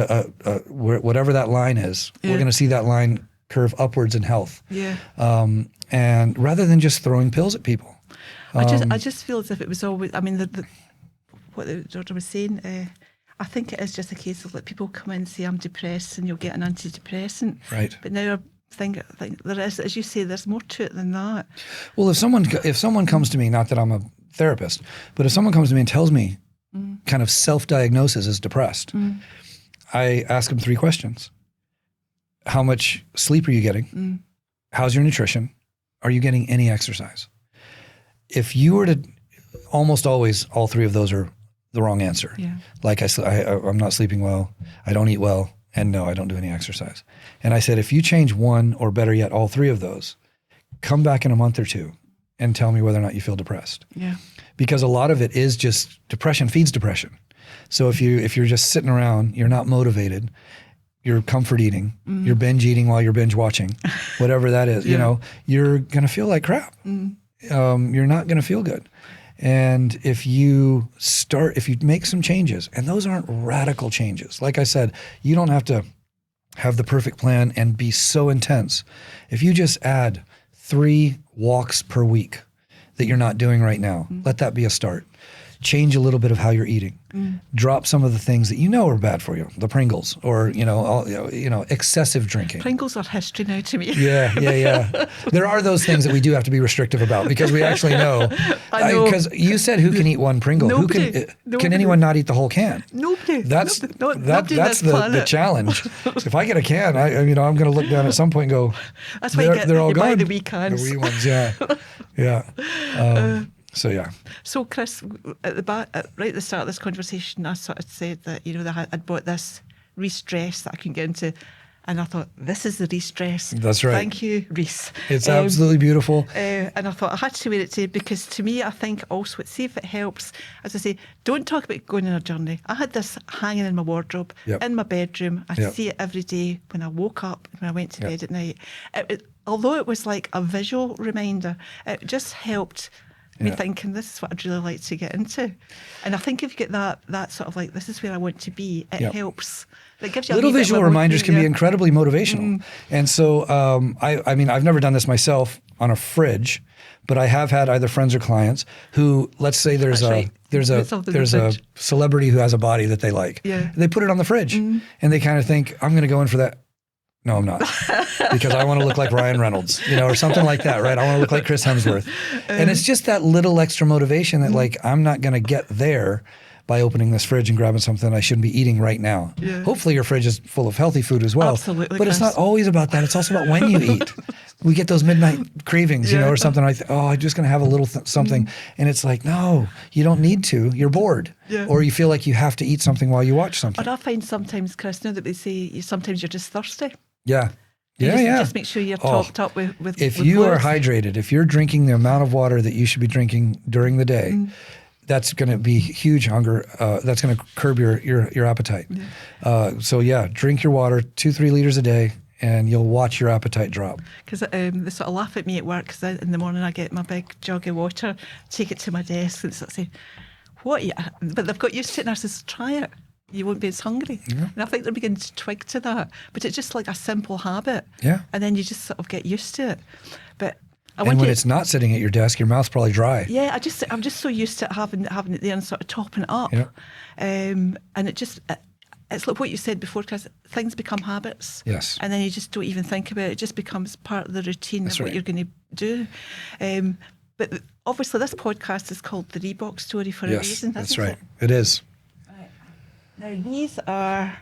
whatever that line is, we're going to see that line curve upwards in health. Yeah. And rather than just throwing pills at people. I just feel as if it was always, I mean, what the doctor was saying, I think it is just a case of people come in and say, I'm depressed, and you'll get an antidepressant. Right. But now I think there is, as you say, there's more to it than that. Well, if someone comes to me, not that I'm a therapist, but if someone comes to me and tells me kind of self-diagnosis as depressed, I ask them 3 questions. How much sleep are you getting? How's your nutrition? Are you getting any exercise? If you were to, almost always, all 3 of those are the wrong answer. Yeah. Like I'm not sleeping well, I don't eat well, and no, I don't do any exercise. And I said, if you change one, or better yet, all 3 of those, come back in a month or 2 and tell me whether or not you feel depressed. Yeah. Because a lot of it is just depression feeds depression. So if you're just sitting around, you're not motivated, you're comfort eating, you're binge eating while you're binge watching, whatever that is, you're going to feel like crap. You're not going to feel good. And if you make some changes, and those aren't radical changes, like I said, you don't have to have the perfect plan and be so intense. If you just add 3 walks per week that you're not doing right now, let that be a start. Change a little bit of how you're eating. Drop some of the things that you know are bad for you, the Pringles, or excessive drinking. Pringles are history now to me. Yeah. There are those things that we do have to be restrictive about, because we actually know. Because you said, who can eat one Pringle? Nobody. Can anyone not eat the whole can? Nobody. That's the challenge. If I get a can, I'm going to look down at some point and go, that's why they're all gone. Buy the wee cans. The wee ones, yeah. So yeah. So Chris, at the back, right at the start of this conversation, I sort of said that I'd bought this Reese-dress that I can get into, and I thought, this is the Reese-dress. That's right. Thank you, Reese. It's absolutely beautiful. And I thought I had to wear it today, because to me, I think also, see if it helps. As I say, don't talk about going on a journey. I had this hanging in my wardrobe, in my bedroom. I see it every day when I woke up, when I went to bed at night. Although it was like a visual reminder, it just helped me thinking, this is what I'd really like to get into. And I think if you get that sort of like, this is where I want to be, it helps. It gives you little visual reminders can be incredibly motivational. And so, I mean, I've never done this myself on a fridge, but I have had either friends or clients who, let's say there's a celebrity who has a body that they like. Yeah. They put it on the fridge, and they kind of think, I'm going to go in for that. No, I'm not, because I want to look like Ryan Reynolds, or something like that, right? I want to look like Chris Hemsworth. And it's just that little extra motivation that I'm not going to get there by opening this fridge and grabbing something I shouldn't be eating right now. Yeah. Hopefully your fridge is full of healthy food as well. Absolutely. But it's not always about that. It's also about when you eat. We get those midnight cravings, or something. I'm just going to have a little something. And it's like, no, you don't need to. You're bored. Yeah. Or you feel like you have to eat something while you watch something. But I find sometimes, Chris, now that they say sometimes you're just thirsty. Yeah. Just make sure you're topped up with if you are hydrated, if you're drinking the amount of water that you should be drinking during the day, that's going to be huge hunger. That's going to curb your appetite. Yeah. Drink your water, 2-3 liters a day, and you'll watch your appetite drop. Because they sort of laugh at me at work, because in the morning I get my big jug of water, take it to my desk, and sort of say, what? But they've got used to it, and I says, try it. You won't be as hungry. Yeah. And I think they're beginning to twig to that. But it's just like a simple habit. Yeah. And then you just sort of get used to it. But when it's not sitting at your desk, your mouth's probably dry. Yeah, I'm just so used to having it there and sort of topping it up. Yeah. And it's like what you said before, because things become habits. Yes. And then you just don't even think about it. It just becomes part of the routine of what you're going to do. But obviously this podcast is called The Reebok Story for a reason, isn't it? That's right. It is. Now, these are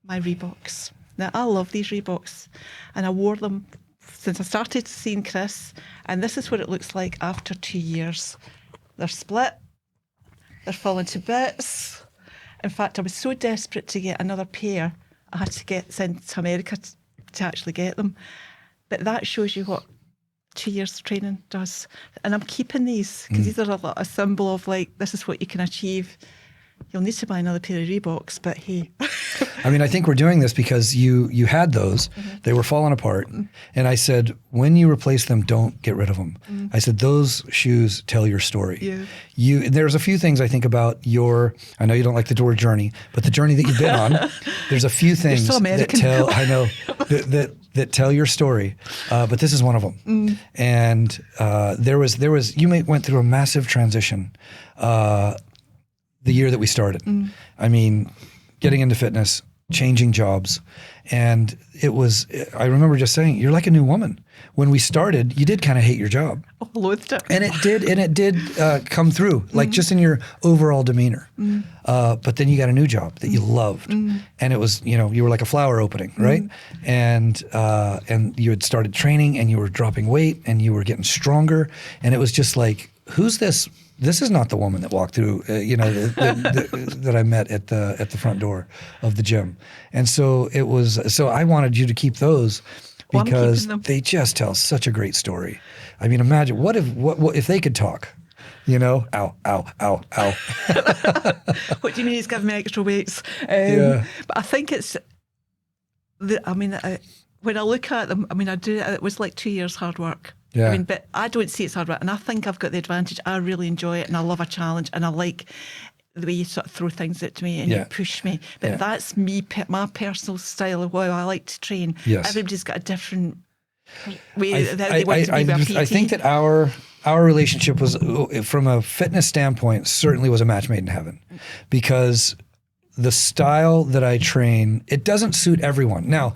my Reeboks. Now, I love these Reeboks, and I wore them since I started seeing Chris, and this is what it looks like after 2 years. They're split, they're falling to bits, In fact, I was so desperate to get another pair, I had to sent to America to actually get them. But that shows you what 2 years training does. And I'm keeping these because these are a symbol of like, this is what you can achieve. You'll need to buy another pair of Reeboks, but hey. I mean, I think we're doing this because you had those, they were falling apart. And I said, when you replace them, don't get rid of them. I said, those shoes tell your story. Yeah. There's a few things I think about I know you don't like the word journey, but the journey that you've been on, there's a few things that tell, I know, that tell your story. But this is one of them. And you went through a massive transition the year that we started. I mean, getting into fitness, changing jobs. And I remember just saying, you're like a new woman. When we started, you did kind of hate your job. Oh, loathed it. And it did come through, like just in your overall demeanor. But then you got a new job that you loved. And it was, you were like a flower opening, right? And you had started training and you were dropping weight and you were getting stronger. And it was just like, who's this? This is not the woman that walked through, that I met at the front door of the gym. And so I wanted you to keep those because they just tell such a great story. I mean, imagine what if they could talk, ow, ow, ow, ow. What do you mean he's giving me extra weights? But I think when I look at them, it was like 2 years hard work. Yeah. But I don't see it's hard work, and I think I've got the advantage. I really enjoy it, and I love a challenge, and I like the way you sort of throw things at me and you push me. But that's me, my personal style of how I like to train. Yes. Everybody's got a different way that they want to be with a PT. I think that our relationship was, from a fitness standpoint, certainly was a match made in heaven, because the style that I train, it doesn't suit everyone. Now,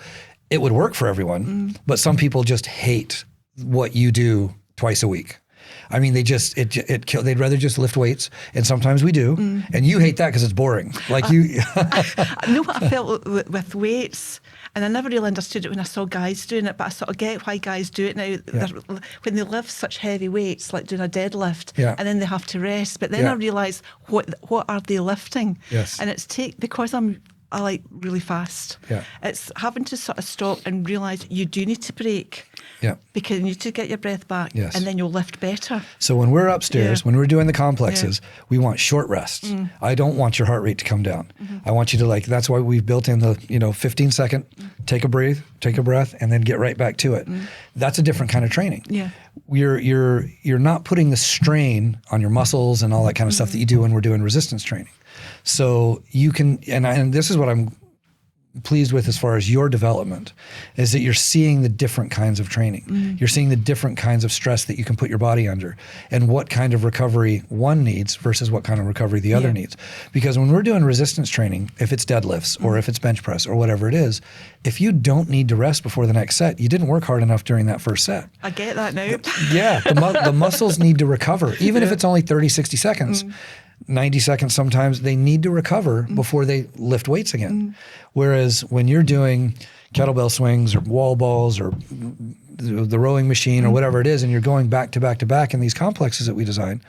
it would work for everyone, but some people just hate what you do twice a week. I mean, they'd rather just lift weights, and sometimes we do. And you hate that because it's boring. Like I know what I felt with weights, and I never really understood it when I saw guys doing it, but I sort of get why guys do it now. When they lift such heavy weights, like doing a deadlift, and then they have to rest. But then I realise, what are they lifting? Yes. And it's because I like really fast. Yeah. It's having to sort of stop and realise you do need to break. Yeah. Because you need to get your breath back, and then you'll lift better. So when we're upstairs, when we're doing the complexes, we want short rests. I don't want your heart rate to come down. I want you to that's why we've built in the 15-second, take a breath, and then get right back to it. That's a different kind of training. Yeah. You're not putting the strain on your muscles and all that kind of stuff that you do when we're doing resistance training. So you can, and this is what I'm pleased with as far as your development, is that you're seeing the different kinds of training. You're seeing the different kinds of stress that you can put your body under, and what kind of recovery one needs versus what kind of recovery the other needs. Because when we're doing resistance training, if it's deadlifts or if it's bench press or whatever it is, if you don't need to rest before the next set, you didn't work hard enough during that first set. I get that now. The muscles need to recover, even if it's only 30, 60 seconds. 90 seconds sometimes, they need to recover before they lift weights again. Whereas when you're doing kettlebell swings or wall balls or the rowing machine or whatever it is, and you're going back to back to back in these complexes that we design,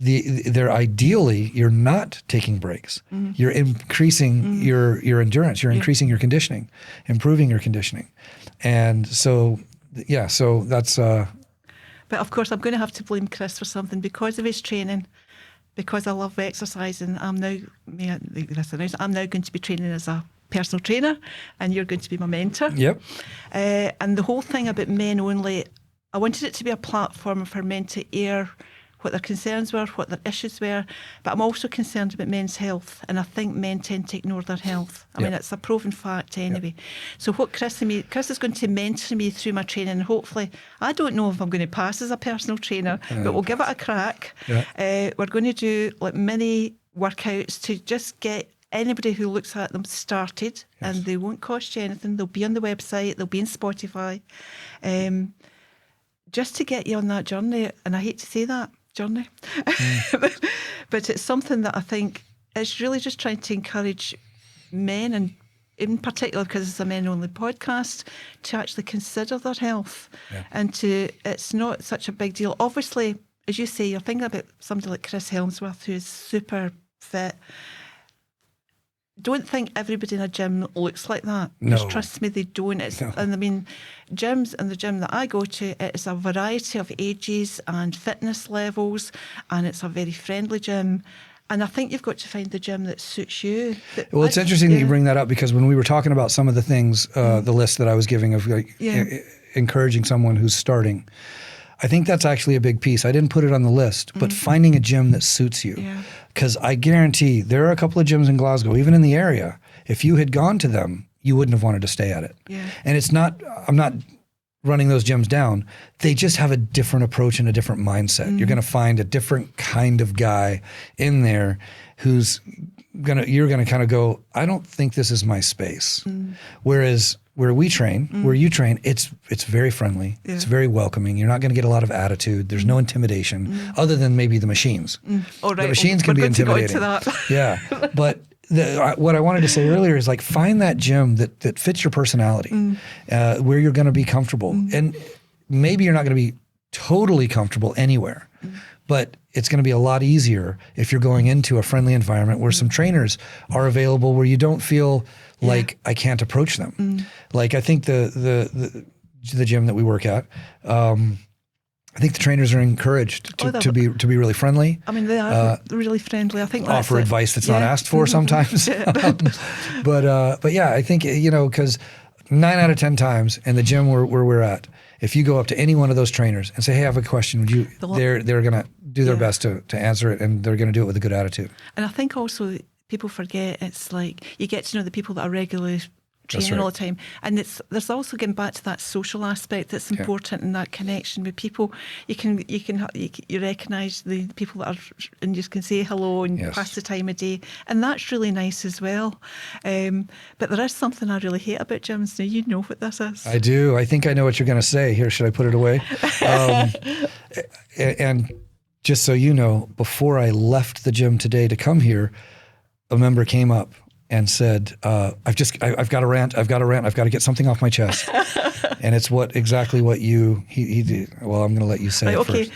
they're ideally, you're not taking breaks. You're increasing your endurance, you're increasing your conditioning, improving your conditioning. And so that's... But of course, I'm going to have to blame Chris for something because of his training. Because I love exercising, I'm now going to be training as a personal trainer, and you're going to be my mentor. Yep. And the whole thing about men only, I wanted it to be a platform for men to air what their concerns were, what their issues were, but I'm also concerned about men's health, and I think men tend to ignore their health. I mean, it's a proven fact anyway. So what Chris is going to mentor me through my training, and hopefully, I don't know if I'm going to pass as a personal trainer, but we'll give it a crack. We're going to do mini workouts to just get anybody who looks at them started, and they won't cost you anything. They'll be on the website, they'll be in Spotify, just to get you on that journey. And I hate to say that, journey. But it's something that I think it's really just trying to encourage men, and in particular because it's a men-only podcast, to actually consider their health. And it's not such a big deal. Obviously, as you say, you're thinking about somebody like Chris Helmsworth, who is super fit. Don't think everybody in a gym looks like that. No. Just trust me, they don't. And I mean, gyms and the gym that I go to, it's a variety of ages and fitness levels, and it's a very friendly gym. And I think you've got to find the gym that suits you. Well, it's interesting that you bring that up, because when we were talking about some of the things, the list that I was giving of encouraging someone who's starting, I think that's actually a big piece. I didn't put it on the list, but finding a gym that suits you. Because I guarantee there are a couple of gyms in Glasgow, even in the area, if you had gone to them, you wouldn't have wanted to stay at it. And it's not, I'm not running those gyms down. They just have a different approach and a different mindset. You're going to find a different kind of guy in there who's you're going to kind of go, I don't think this is my space. Whereas where we train, where you train, it's very friendly. It's very welcoming. You're not going to get a lot of attitude. There's no intimidation other than maybe the machines. All right. The machines can be intimidating. Yeah. But what I wanted to say earlier is, like, find that gym that fits your personality, where you're going to be comfortable. And maybe you're not going to be totally comfortable anywhere, but it's going to be a lot easier if you're going into a friendly environment where some trainers are available, where you don't feel like I can't approach them. Like, I think the gym that we work at, I think the trainers are encouraged to be really friendly. I mean, they are really friendly. I think offer advice that's not asked for sometimes. But yeah, I think, because 9 out of 10 times in the gym where we're at, if you go up to any one of those trainers and say, "Hey, I have a question," they're going to do their best to answer it, and they're going to do it with a good attitude. And I think also people forget, it's like you get to know the people that are regularly training all the time, and there's also getting back to that social aspect that's important, and that connection with people. You recognise the people that are, and you can say hello and pass the time of day, and that's really nice as well. But there is something I really hate about gyms. Now, you know what this is. I do. I think I know what you're going to say. Here, should I put it away? And just so you know, before I left the gym today to come here, a member came up and said, I've got a rant. I've got to get something off my chest. And it's exactly what he did. Well, I'm going to let you say it first.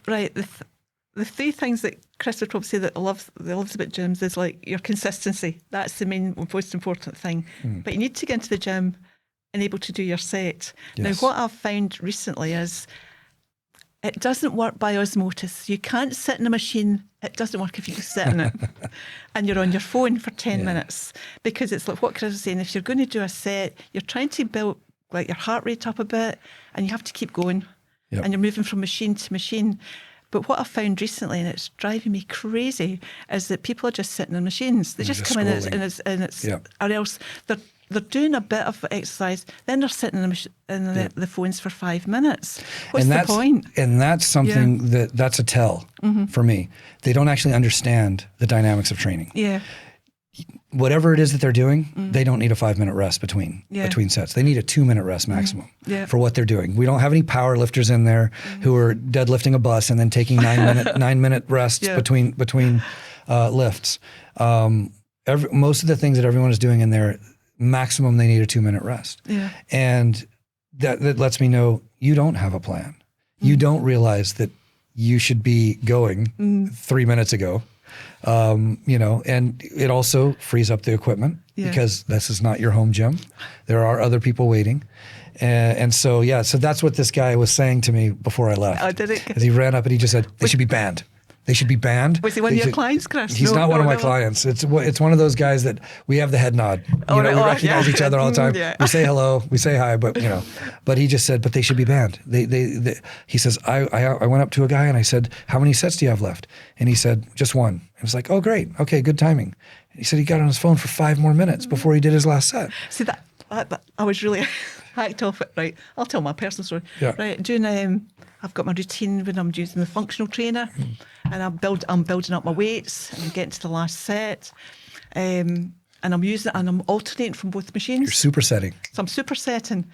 Right. The three things that Chris would probably say that loves about gyms is, like, your consistency. That's the most important thing. But you need to get into the gym and able to do your set. Yes. Now, what I've found recently is it doesn't work by osmosis. You can't sit in a machine. It doesn't work if you just sit in it and you're on your phone for 10 minutes, because it's like what Chris was saying. If you're going to do a set, you're trying to build, like, your heart rate up a bit, and you have to keep going, and you're moving from machine to machine. But what I found recently, and it's driving me crazy, is that people are just sitting in machines. They just come in or else they're doing a bit of exercise, then they're sitting in the phones for 5 minutes. What's the point? And that's something that's a tell for me. They don't actually understand the dynamics of training. Whatever it is that they're doing, they don't need a 5-minute rest between sets. They need a 2-minute rest maximum for what they're doing. We don't have any power lifters in there who are deadlifting a bus and then taking 9-minute rests between lifts. Most of the things that everyone is doing in there, maximum they need a 2-minute rest. And that lets me know you don't have a plan. You don't realize that you should be going 3 minutes ago. And it also frees up the equipment because this is not your home gym. There are other people waiting. So that's what this guy was saying to me before I left. Oh, did it? As he ran up and he just said, they should be banned. They should be banned. Was he one of your clients, Chris? He's not one of my clients. It's one of those guys that we have the head nod. We recognize each other all the time. We say hello, we say hi, but But he just said, but they should be banned. He says, I went up to a guy and I said, how many sets do you have left? And he said, just one. I was like, oh, great. Okay, good timing. And he said he got on his phone for 5 more minutes before he did his last set. See, that I was really hacked off it. Right, I'll tell my personal story. Right, I've got my routine when I'm using the functional trainer, and I'm building up my weights, and I'm getting to the last set, and I'm alternating from both machines. You're supersetting. So I'm supersetting,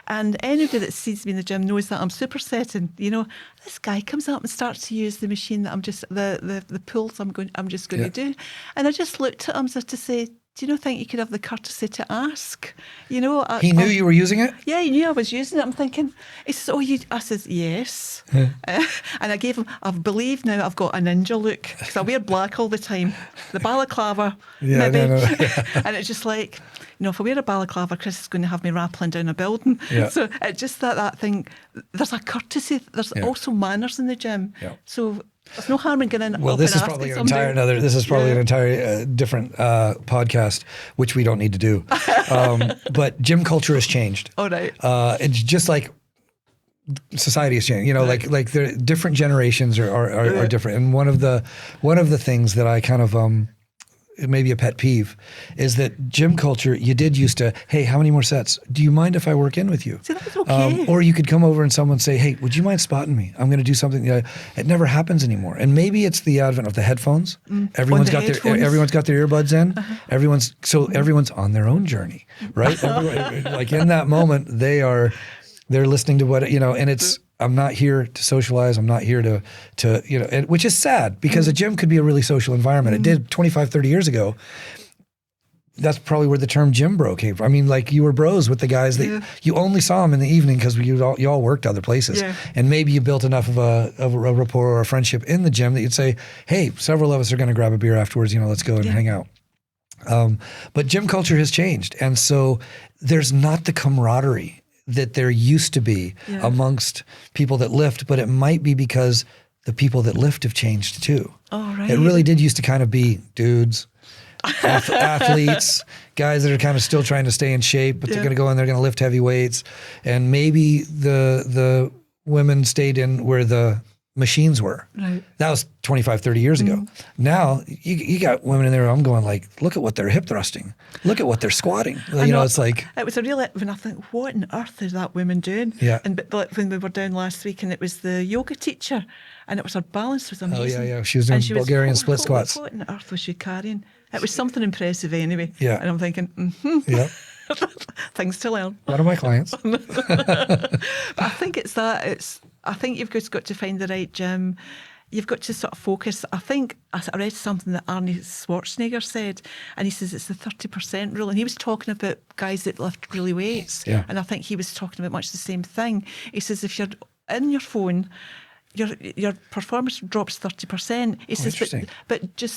and anybody that sees me in the gym knows that I'm supersetting. This guy comes up and starts to use the machine that I'm just the pulls I'm just going to do, and I just looked at him as to say, do you not think you could have the courtesy to ask? He knew you were using it? Yeah, he knew I was using it. I'm thinking, he says, I says, yes. And I gave him, I believe now I've got a ninja look, because I wear black all the time. The balaclava, maybe. No. And it's just like, if I wear a balaclava, Chris is going to have me rappelling down a building. Yeah. So it's just that thing, there's a courtesy, there's also manners in the gym. Yeah. So there's no harm in getting in. Well, this is probably an entire different podcast, which we don't need to do. But gym culture has changed. All right. It's just like society has changed. Like the different generations are different. And one of the things that I kind of maybe a pet peeve is that gym culture, you did used to, hey, how many more sets? Do you mind if I work in with you? See, that's okay. Or you could come over and someone say, hey, would you mind spotting me? I'm going to do something. It never happens anymore. And maybe it's the advent of the headphones. Everyone's got their earbuds in. Everyone's on their own journey, right? Like in that moment, they're listening to what, and it's, I'm not here to socialize. I'm not here to which is sad, because a gym could be a really social environment. It did 25, 30 years ago. That's probably where the term gym bro came from. I mean, like, you were bros with the guys that you only saw them in the evening because you all worked other places. Yeah. And maybe you built enough of a rapport or a friendship in the gym that you'd say, hey, several of us are going to grab a beer afterwards, let's go and hang out. But gym culture has changed. And so there's not the camaraderie that there used to be amongst people that lift, but it might be because the people that lift have changed too. Oh, right. It really did used to kind of be dudes, athletes, guys that are kind of still trying to stay in shape, but they're going to go in, they're going to lift heavy weights. And maybe the women stayed in where the machines were. Right. That was 25, 30 years ago. Now you got women in there, I'm going like, look at what they're hip thrusting. Look at what they're squatting. It's like. It was a real, when I think, what on earth is that woman doing? Yeah. And when we were down last week, and it was the yoga teacher, and it was, her balance was amazing. Oh yeah. She was doing Bulgarian split squats. What on earth was she carrying? It was something impressive anyway. Yeah. And I'm thinking, yeah. Things to learn. One of my clients. But I think I think you've just got to find the right gym. You've got to sort of focus. I think I read something that Arnie Schwarzenegger said, and he says it's the 30% rule. And he was talking about guys that lift really weights. Yeah. And I think he was talking about much the same thing. He says if you're in your phone, your performance drops 30%. He says,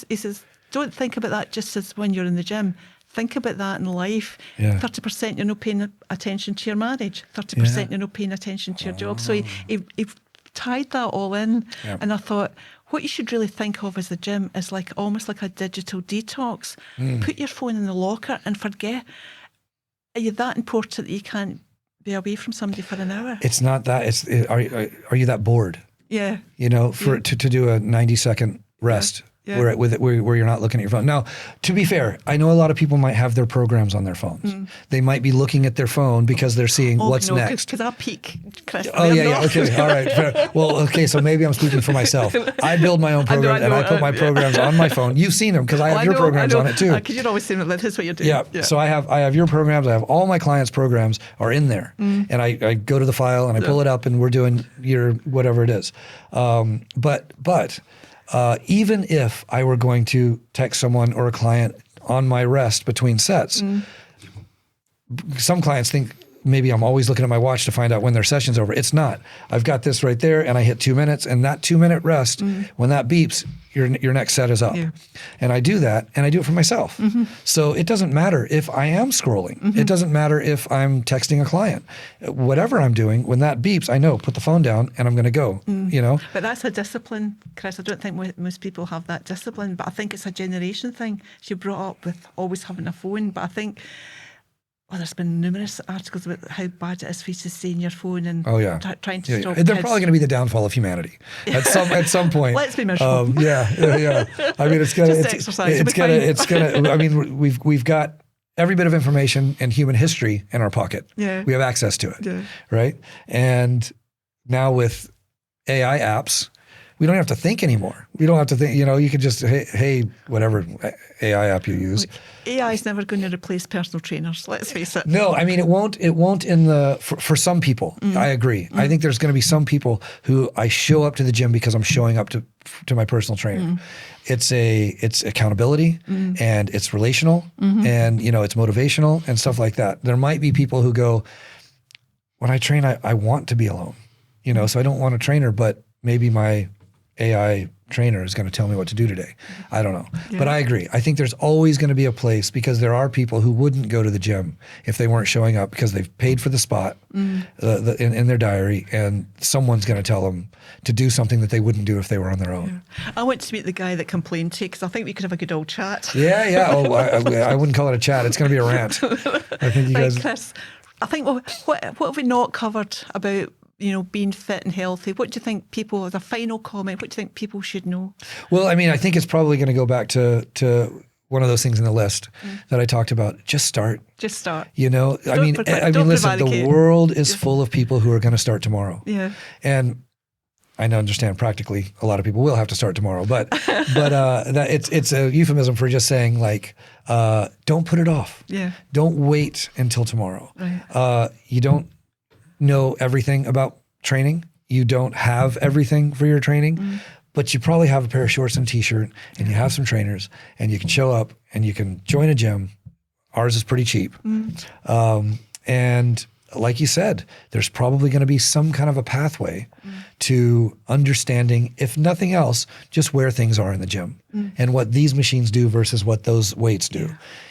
he says, don't think about that just as when you're in the gym. Think about that in life. 30% you're not paying attention to your marriage. 30% you're not paying attention to your job. So he tied that all in. Yeah. And I thought, what you should really think of as the gym is like almost like a digital detox. Put your phone in the locker and forget. Are you that important that you can't be away from somebody for an hour? It's not that. Are you that bored? Yeah. To do a 90-second rest. Yeah. Where you're not looking at your phone. Now, to be fair, I know a lot of people might have their programs on their phones. They might be looking at their phone because they're seeing what's next. Because I peak, Chris. Oh, yeah. Okay. All right. Fair. Well, okay. So maybe I'm speaking for myself. I build my own programs and I put my programs on my phone. You've seen them because I have your programs on it too. Because you'd always say that is what you're doing. Yeah. So I have your programs. I have all my clients' programs are in there. And I go to the file and I pull it up and we're doing your whatever it is. But even if I were going to text someone or a client on my rest between sets, some clients think maybe I'm always looking at my watch to find out when their session's over. It's not. I've got this right there and I hit 2 minutes, and that 2-minute rest, when that beeps, your next set is up. Yeah. And I do that, and I do it for myself. So it doesn't matter if I am scrolling. It doesn't matter if I'm texting a client. Whatever I'm doing, when that beeps, I know, put the phone down and I'm going to go, But that's a discipline, Chris. I don't think most people have that discipline, but I think it's a generation thing. She brought up with always having a phone, but I think there's been numerous articles about how bad it is for you to stay in your phone and trying to stop kids. They're probably going to be the downfall of humanity at some point. Let's be miserable. Yeah. I mean, it's gonna. I mean, we've got every bit of information and human history in our pocket. Yeah. We have access to it. Yeah. Right. And now with AI apps, we don't have to think anymore. We don't have to think, you could just, hey, whatever AI app you use. AI is never going to replace personal trainers, let's face it. No, I mean, it won't for some people. I agree. I think there's going to be some people who I show up to the gym because I'm showing up to my personal trainer. It's accountability and it's relational and, it's motivational and stuff like that. There might be people who go, when I train, I want to be alone, so I don't want a trainer, but maybe my AI trainer is going to tell me what to do today. I don't know. Yeah. But I agree. I think there's always going to be a place, because there are people who wouldn't go to the gym if they weren't showing up because they've paid for the spot in their diary, and someone's going to tell them to do something that they wouldn't do if they were on their own. Yeah. I went to meet the guy that complained to you, because I think we could have a good old chat. Yeah. Oh, I wouldn't call it a chat. It's going to be a rant. I think you guys... Chris, I think, what have we not covered about being fit and healthy? What do you think people, as a final comment, what do you think people should know? Well, I mean, I think it's probably going to go back to one of those things in the list that I talked about. Just start. Just start. I mean, listen, the world is full of people who are going to start tomorrow. Yeah. And I understand practically a lot of people will have to start tomorrow, but that it's a euphemism for just saying, like, don't put it off. Yeah. Don't wait until tomorrow. Right. You don't know everything about training. You don't have everything for your training, but you probably have a pair of shorts and t-shirt, and you have some trainers, and you can show up and you can join a gym. Ours is pretty cheap. And like you said, there's probably going to be some kind of a pathway to understanding, if nothing else, just where things are in the gym and what these machines do versus what those weights do.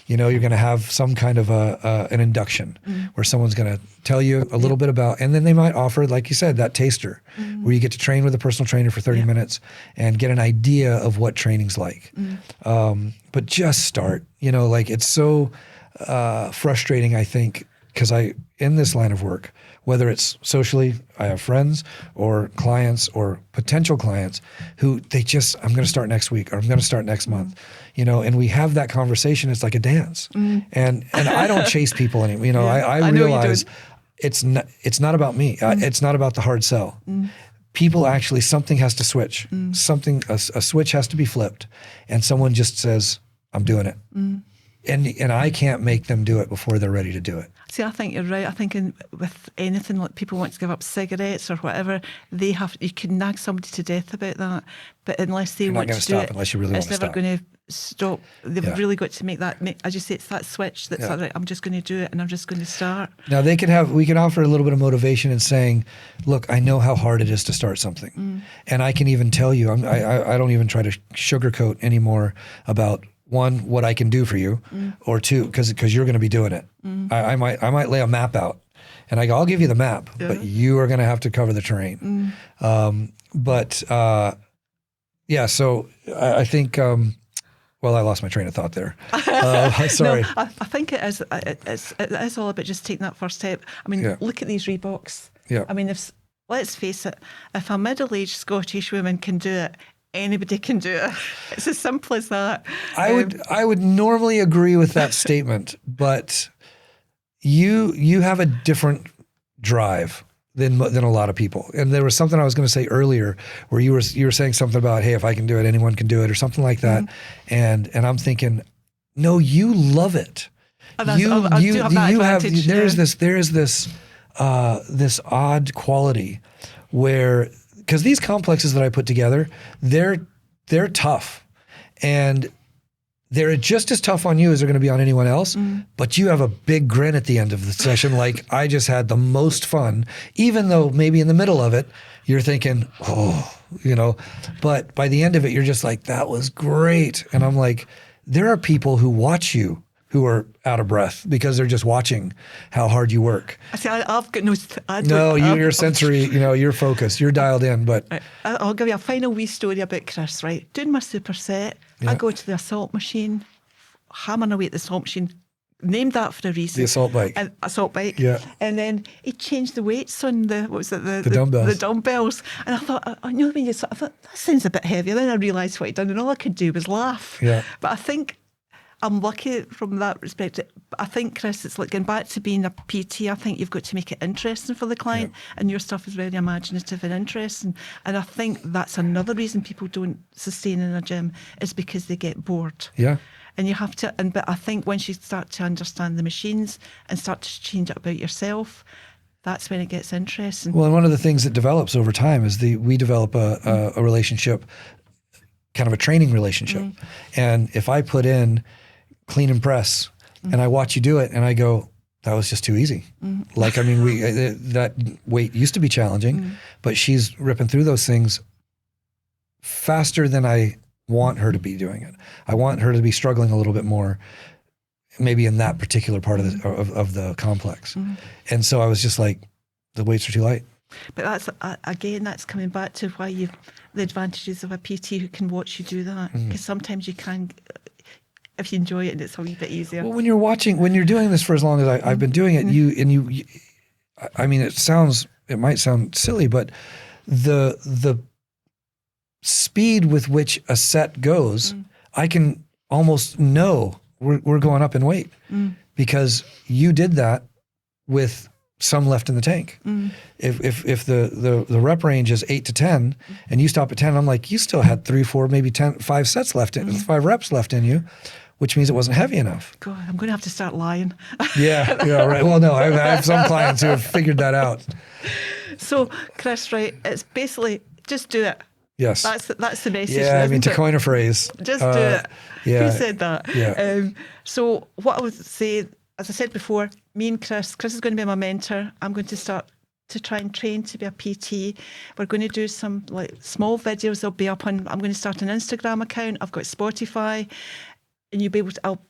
You're going to have some kind of an induction where someone's going to tell you a little bit about, and then they might offer, like you said, that taster where you get to train with a personal trainer for 30 minutes and get an idea of what training's like. But just start, it's so frustrating, I think, because in this line of work, whether it's socially, I have friends or clients or potential clients who I'm going to start next week, or I'm going to start next month, and we have that conversation. It's like a dance. And I don't chase people anymore. I realize it's not about me. It's not about the hard sell. People actually, something has to switch. A switch has to be flipped, and someone just says, I'm doing it. And I can't make them do it before they're ready to do it. See, I think you're right. I think with anything, like people want to give up cigarettes or whatever, you can nag somebody to death about that. But unless they want to do it, unless you really want to it's never going to stop. They've really got to make that, as you say, it's that switch that's like, I'm just going to do it and I'm just going to start. Now we can offer a little bit of motivation in saying, look, I know how hard it is to start something. And I can even tell you, I don't even try to sugarcoat anymore about, one, what I can do for you, or two, because you're going to be doing it. I might lay a map out, and I go, I'll give you the map, but you are going to have to cover the terrain. So I think. Well, I lost my train of thought there. Sorry. No, I think it is all about just taking that first step. I mean, look at these Reeboks. Yeah. I mean, let's face it, if a middle-aged Scottish woman can do it, anybody can do it. It's as simple as that. I would normally agree with that statement, but you have a different drive than a lot of people. And there was something I was going to say earlier where you were saying something about, hey, if I can do it, anyone can do it, or something like that. And I'm thinking, no, you love it. There is this odd quality where, because these complexes that I put together, they're tough, and they're just as tough on you as they're going to be on anyone else. But you have a big grin at the end of the session, like, I just had the most fun, even though maybe in the middle of it you're thinking, but by the end of it you're just like, that was great. And I'm like, there are people who watch you who are out of breath because they're just watching how hard you work. See, I've got you're sensory, you're focused, you're dialed in. But I'll give you a final wee story about Chris, right? Doing my superset, I go to the assault machine, hammering away at the assault machine, named that for a reason. The assault bike. Assault bike. Yeah. And then he changed the weights on the dumbbells. The dumbbells. And I thought, I thought, that sounds a bit heavier. Then I realised what he'd done, and all I could do was laugh. Yeah. But I think I'm lucky from that respect. I think, Chris, it's like going back to being a PT. I think you've got to make it interesting for the client, and your stuff is very imaginative and interesting. And I think that's another reason people don't sustain in a gym, is because they get bored. Yeah. And you have to, but I think once you start to understand the machines and start to change it about yourself, that's when it gets interesting. Well, and one of the things that develops over time is we develop a relationship, kind of a training relationship. And if I put in clean and press and I watch you do it and I go, that was just too easy. Like, I mean, that weight used to be challenging, but she's ripping through those things faster than I want her to be doing it. I want her to be struggling a little bit more, maybe in that particular part of the complex. And so I was just like, the weights are too light. But that's, again, that's coming back to why the advantages of a PT who can watch you do that. Because sometimes you can, if you enjoy it, and it's a wee bit easier. Well, when you're doing this for as long as I've been doing it, I mean, it might sound silly, but the speed with which a set goes, I can almost know we're going up in weight because you did that with some left in the tank. If the rep range is 8 to 10 and you stop at 10, I'm like, you still had 3, 4, maybe 10, 5 sets left in, 5 reps left in you, which means it wasn't heavy enough. God, I'm going to have to start lying. Yeah, right. Well, no, I have some clients who have figured that out. So, Chris, right, it's basically just do it. Yes. That's the message. Yeah, I mean, to coin a phrase. Just do it. Yeah. Who said that? Yeah. So what I would say, as I said before, me and Chris is going to be my mentor. I'm going to start to try and train to be a PT. We're going to do some like small videos. They'll be up on, I'm going to start an Instagram account. I've got Spotify, and you'll be able to, I'll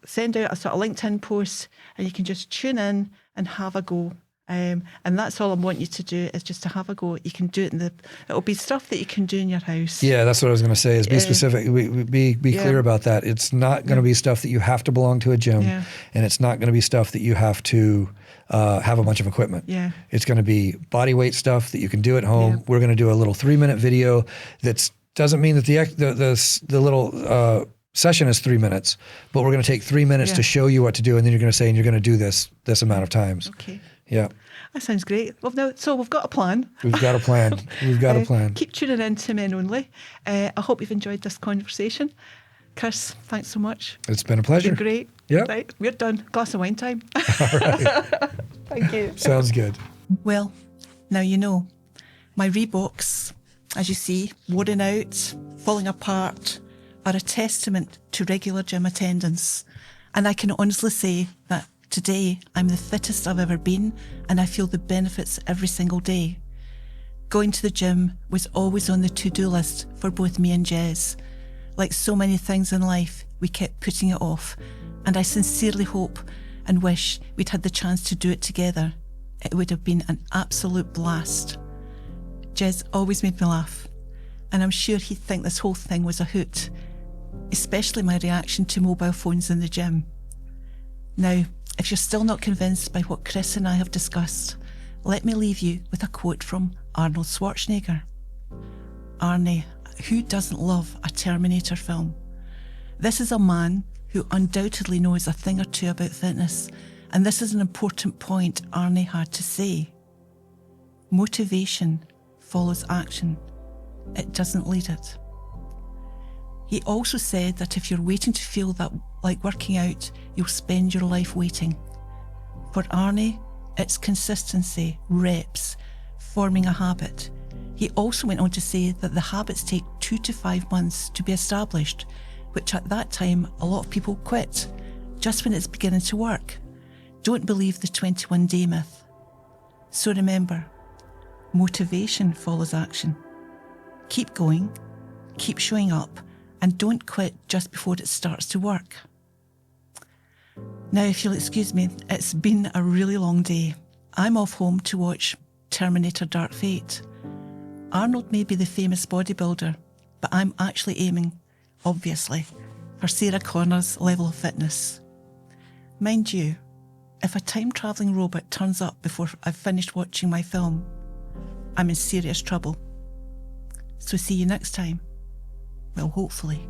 send out a sort of LinkedIn post and you can just tune in and have a go. And that's all I want you to do, is just to have a go. You can do it it'll be stuff that you can do in your house. Yeah, that's what I was going to say, is be specific. Be clear about that. It's not going to be stuff that you have to belong to a gym, and it's not going to be stuff that you have to have a bunch of equipment. Yeah. It's going to be body weight stuff that you can do at home. Yeah. We're going to do a little 3-minute video that doesn't mean that the little session is 3 minutes, but we're going to take 3 minutes to show you what to do, and then you're going to say, and you're going to do this amount of times. Okay. Yeah. That sounds great. Well, so we've got a plan. We've got a plan. We've got a plan. Keep tuning in to Men Only. I hope you've enjoyed this conversation. Chris, thanks so much. It's been a pleasure. It's been great. Yeah. Right, we're done. Glass of wine time. All right. Thank you. Sounds good. Well, now you know. My Reeboks, as you see, worn out, falling apart, are a testament to regular gym attendance. And I can honestly say that today, I'm the fittest I've ever been, and I feel the benefits every single day. Going to the gym was always on the to-do list for both me and Jez. Like so many things in life, we kept putting it off, and I sincerely hope and wish we'd had the chance to do it together. It would have been an absolute blast. Jez always made me laugh, and I'm sure he'd think this whole thing was a hoot, especially my reaction to mobile phones in the gym. Now, if you're still not convinced by what Chris and I have discussed, let me leave you with a quote from Arnold Schwarzenegger. Arnie, who doesn't love a Terminator film? This is a man who undoubtedly knows a thing or two about fitness, and this is an important point Arnie had to say. Motivation follows action. It doesn't lead it. He also said that if you're waiting to feel that like working out, you'll spend your life waiting. For Arnie, it's consistency, reps, forming a habit. He also went on to say that the habits take 2 to 5 months to be established, which at that time a lot of people quit, just when it's beginning to work. Don't believe the 21-day myth. So remember, motivation follows action. Keep going, keep showing up, and don't quit just before it starts to work. Now, if you'll excuse me, it's been a really long day. I'm off home to watch Terminator Dark Fate. Arnold may be the famous bodybuilder, but I'm actually aiming, obviously, for Sarah Connor's level of fitness. Mind you, if a time-travelling robot turns up before I've finished watching my film, I'm in serious trouble. So see you next time. Well, hopefully.